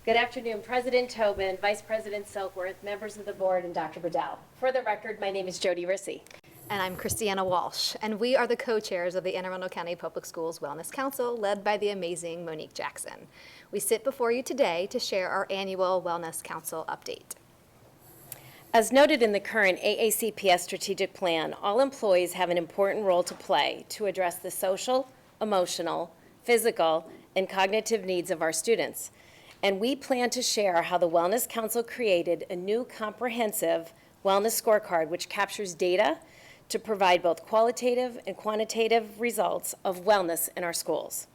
Good afternoon, President Tobin, Vice President Silkworth, members of the board, and Dr. Bedell. For the record, my name is Jody Rissi. And I'm Christiana Walsh, and we are the co-chairs of the Anne Arundel County Public Schools Wellness Council, led by the amazing Monique Jackson. We sit before you today to share our annual Wellness Council update. As noted in the current AACPS strategic plan, all employees have an important role to play to address the social, emotional, physical, and cognitive needs of our students. And we plan to share how the Wellness Council created a new comprehensive wellness scorecard which captures data to provide both qualitative and quantitative results of wellness in our schools.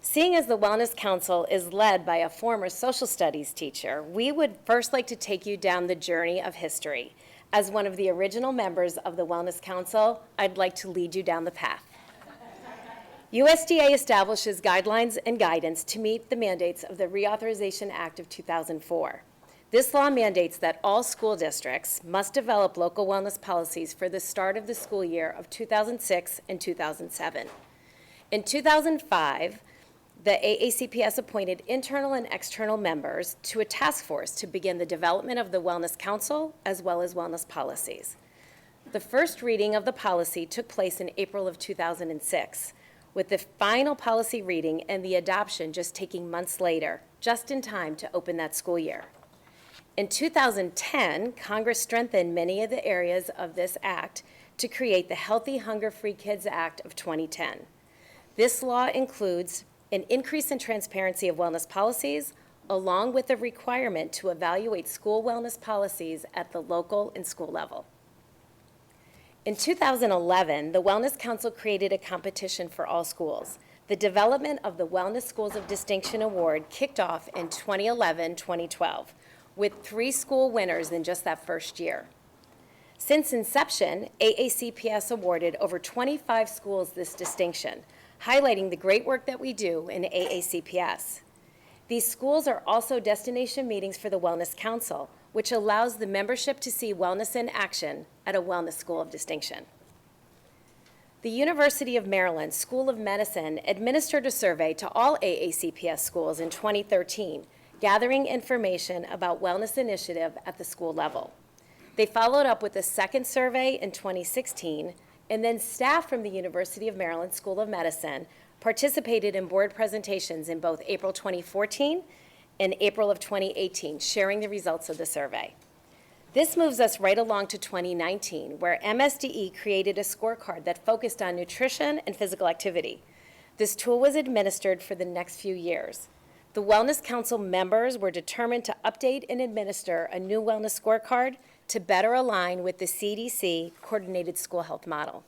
Seeing as the Wellness Council is led by a former social studies teacher, we would first like to take you down the journey of history. As one of the original members of the Wellness Council, I'd like to lead you down the path. USDA establishes guidelines and guidance to meet the mandates of the Reauthorization Act of 2004. This law mandates that all school districts must develop local wellness policies for the start of the school year of 2006 and 2007. In 2005, the AACPS appointed internal and external members to a task force to begin the development of the Wellness Council as well as wellness policies. The first reading of the policy took place in April of 2006, with the final policy reading and the adoption just taking months later, just in time to open that school year. In 2010, Congress strengthened many of the areas of this act to create the Healthy Hunger-Free Kids Act of 2010. This law includes an increase in transparency of wellness policies, along with a requirement to evaluate school wellness policies at the local and school level. In 2011, the Wellness Council created a competition for all schools. The development of the Wellness Schools of Distinction Award kicked off in 2011-2012, with 3 school winners in just that first year. Since inception, AACPS awarded over 25 schools this distinction, highlighting the great work that we do in AACPS. These schools are also destination meetings for the Wellness Council, which allows the membership to see wellness in action at a wellness school of distinction. The University of Maryland School of Medicine administered a survey to all AACPS schools in 2013, gathering information about wellness initiative at the school level. They followed up with a second survey in 2016, and then staff from the University of Maryland School of Medicine participated in board presentations in both April 2014 and April of 2018, sharing the results of the survey. This moves us right along to 2019, where MSDE created a scorecard that focused on nutrition and physical activity. This tool was administered for the next few years. The Wellness Council members were determined to update and administer a new wellness scorecard to better align with the CDC Coordinated School Health Model.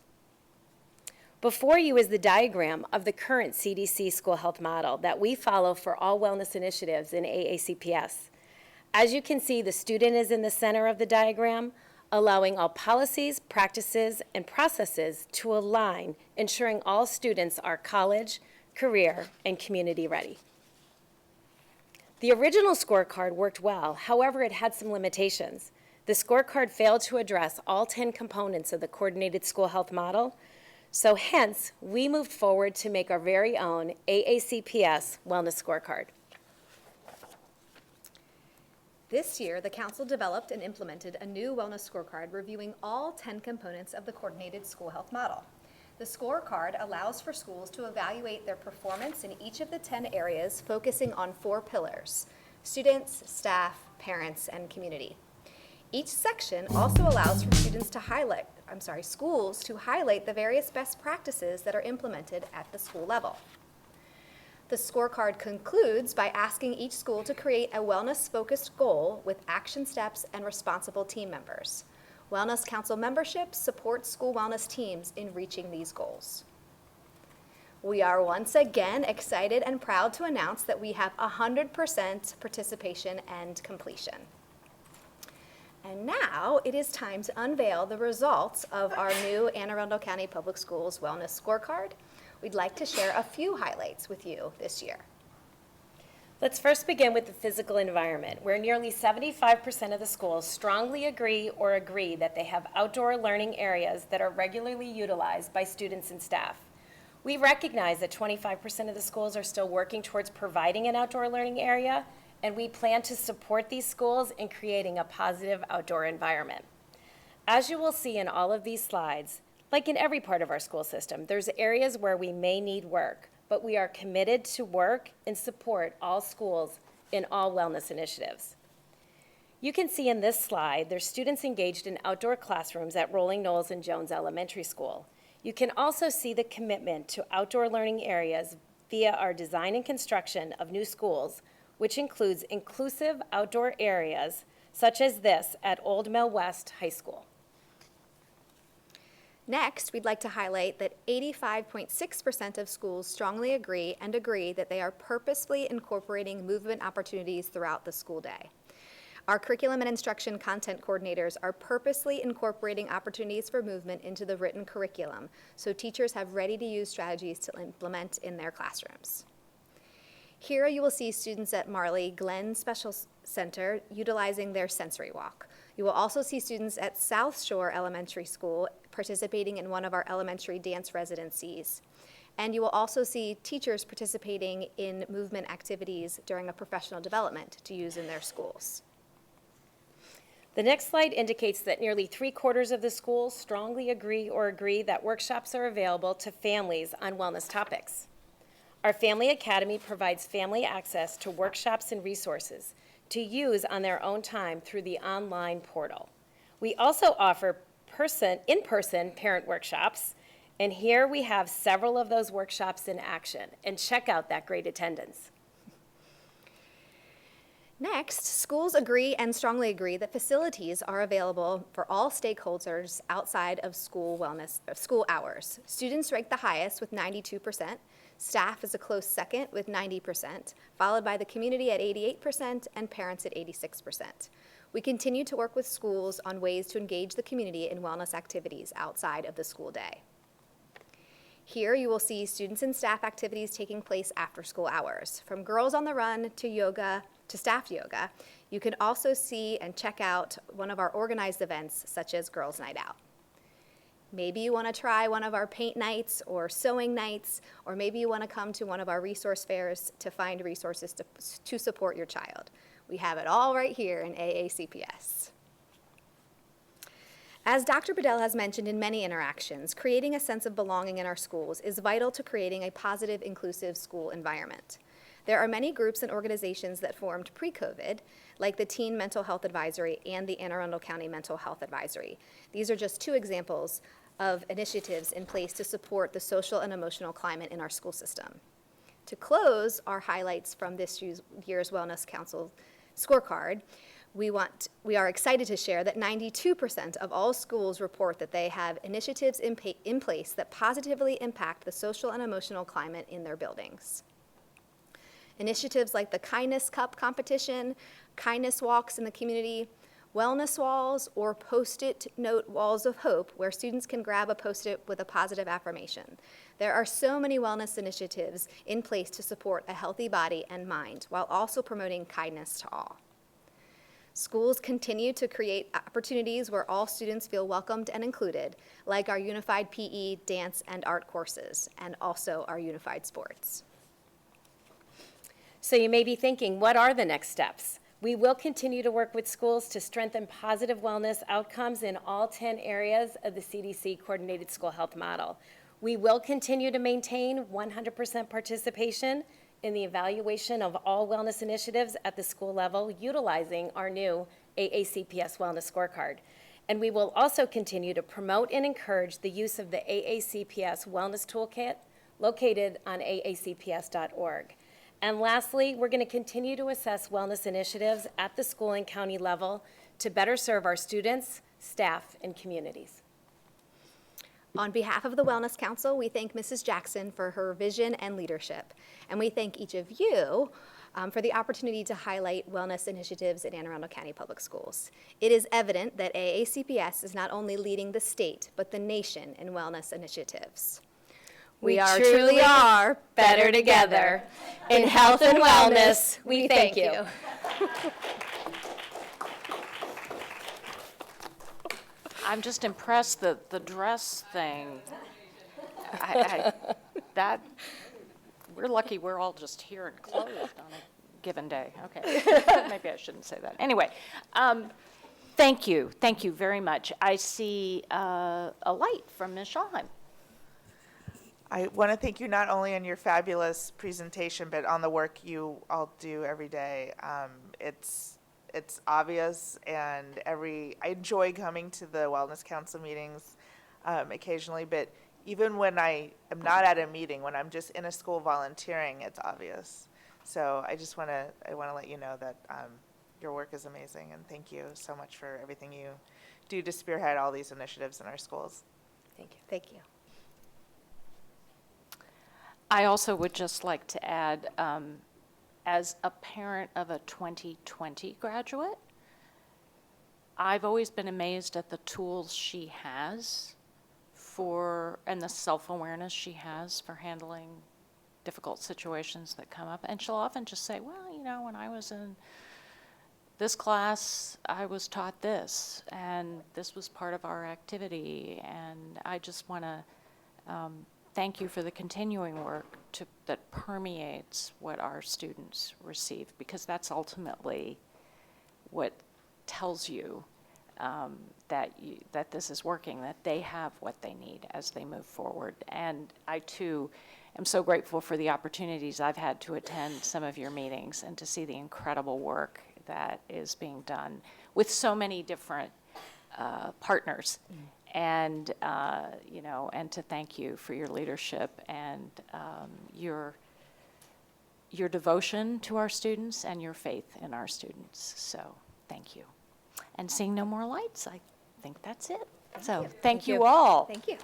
Before you is the diagram of the current CDC School Health Model that we follow for all wellness initiatives in AACPS. As you can see, the student is in the center of the diagram, allowing all policies, practices, and processes to align, ensuring all students are college, career, and community ready. The original scorecard worked well, however, it had some limitations. The scorecard failed to address all 10 components of the Coordinated School Health Model, so hence, we moved forward to make our very own AACPS Wellness Scorecard. This year, the Council developed and implemented a new wellness scorecard reviewing all 10 components of the Coordinated School Health Model. The scorecard allows for schools to evaluate their performance in each of the 10 areas, focusing on 4 pillars: students, staff, parents, and community. Each section also allows for schools to highlight the various best practices that are implemented at the school level. The scorecard concludes by asking each school to create a wellness-focused goal with action steps and responsible team members. Wellness Council membership supports school wellness teams in reaching these goals. We are once again excited and proud to announce that we have 100% participation and completion. And now it is time to unveil the results of our new Anne Arundel County Public Schools Wellness Scorecard. We'd like to share a few highlights with you this year. Let's first begin with the physical environment, where nearly 75% of the schools strongly agree that they have outdoor learning areas that are regularly utilized by students and staff. We recognize that 25% of the schools are still working towards providing an outdoor learning area, and we plan to support these schools in creating a positive outdoor environment. As you will see in all of these slides, like in every part of our school system, there's areas where we may need work, but we are committed to work and support all schools in all wellness initiatives. You can see in this slide, there's students engaged in outdoor classrooms at Rolling Knolls and Jones Elementary School. You can also see the commitment to outdoor learning areas via our design and construction of new schools, which includes inclusive outdoor areas such as this at Old Mill West High School. Next, we'd like to highlight that 85.6% of schools strongly agree that they are purposefully incorporating movement opportunities throughout the school day. Our curriculum and instruction content coordinators are purposely incorporating opportunities for movement into the written curriculum, so teachers have ready-to-use strategies to implement in their classrooms. Here you will see students at Marley Glen Special Center utilizing their sensory walk. You will also see students at South Shore Elementary School participating in one of our elementary dance residencies. And you will also see teachers participating in movement activities during a professional development to use in their schools. The next slide indicates that nearly 3/4 of the schools strongly agree that workshops are available to families on wellness topics. Our Family Academy provides family access to workshops and resources to use on their own time through the online portal. We also offer in-person parent workshops, and here we have several of those workshops in action, and check out that great attendance. Next, schools agree and strongly agree that facilities are available for all stakeholders outside of school hours. Students rank the highest with 92%. Staff is a close second with 90%, followed by the community at 88% and parents at 86%. We continue to work with schools on ways to engage the community in wellness activities outside of the school day. Here you will see students and staff activities taking place after school hours, from Girls on the Run to yoga to staff yoga. You can also see and check out one of our organized events such as Girls Night Out. Maybe you want to try one of our paint nights or sewing nights, or maybe you want to come to one of our resource fairs to find resources to support your child. We have it all right here in AACPS. As Dr. Bedell has mentioned in many interactions, creating a sense of belonging in our schools is vital to creating a positive, inclusive school environment. There are many groups and organizations that formed pre-COVID, like the Teen Mental Health Advisory and the Anne Arundel County Mental Health Advisory. These are just two examples of initiatives in place to support the social and emotional climate in our school system. To close our highlights from this year's Wellness Council scorecard, we are excited to share that 92% of all schools report that they have initiatives in place that positively impact the social and emotional climate in their buildings. Initiatives like the Kindness Cup competition, kindness walks in the community, wellness walls, or Post-it note walls of hope where students can grab a Post-it with a positive affirmation. There are so many wellness initiatives in place to support a healthy body and mind while also promoting kindness to all. Schools continue to create opportunities where all students feel welcomed and included, like our unified PE, dance, and art courses, and also our unified sports. So you may be thinking, what are the next steps? We will continue to work with schools to strengthen positive wellness outcomes in all 10 areas of the CDC Coordinated School Health Model. We will continue to maintain 100% participation in the evaluation of all wellness initiatives at the school level utilizing our new AACPS Wellness Scorecard. And we will also continue to promote and encourage the use of the AACPS Wellness Toolkit located on aacps.org. And lastly, we're going to continue to assess wellness initiatives at the school and county level to better serve our students, staff, and communities. On behalf of the Wellness Council, we thank Mrs. Jackson for her vision and leadership. And we thank each of you for the opportunity to highlight wellness initiatives at Anne Arundel County Public Schools. It is evident that AACPS is not only leading the state, but the nation in wellness initiatives. We truly are better together. In health and wellness, we thank you. I'm just impressed that the dress thing, we're lucky we're all just here and clothed on a given day. Okay, maybe I shouldn't say that. Anyway, thank you very much. I see a light from Ms. Schallheim. I want to thank you not only on your fabulous presentation, but on the work you all do every day. It's obvious, and I enjoy coming to the Wellness Council meetings occasionally, but even when I am not at a meeting, when I'm just in a school volunteering, it's obvious. So I want to let you know that your work is amazing, and thank you so much for everything you do to spearhead all these initiatives in our schools. Thank you. Thank you. I also would just like to add, as a parent of a 2020 graduate, I've always been amazed at the tools she has and the self-awareness she has for handling difficult situations that come up. And she'll often just say, well, you know, when I was in this class, I was taught this, and this was part of our activity. And I just want to thank you for the continuing work that permeates what our students receive, because that's ultimately what tells you that this is working, that they have what they need as they move forward. And I, too, am so grateful for the opportunities I've had to attend some of your meetings and to see the incredible work that is being done with so many different partners. And, and to thank you for your leadership and your devotion to our students and your faith in our students. So thank you. And seeing no more lights, I think that's it. So thank you all. Thank you.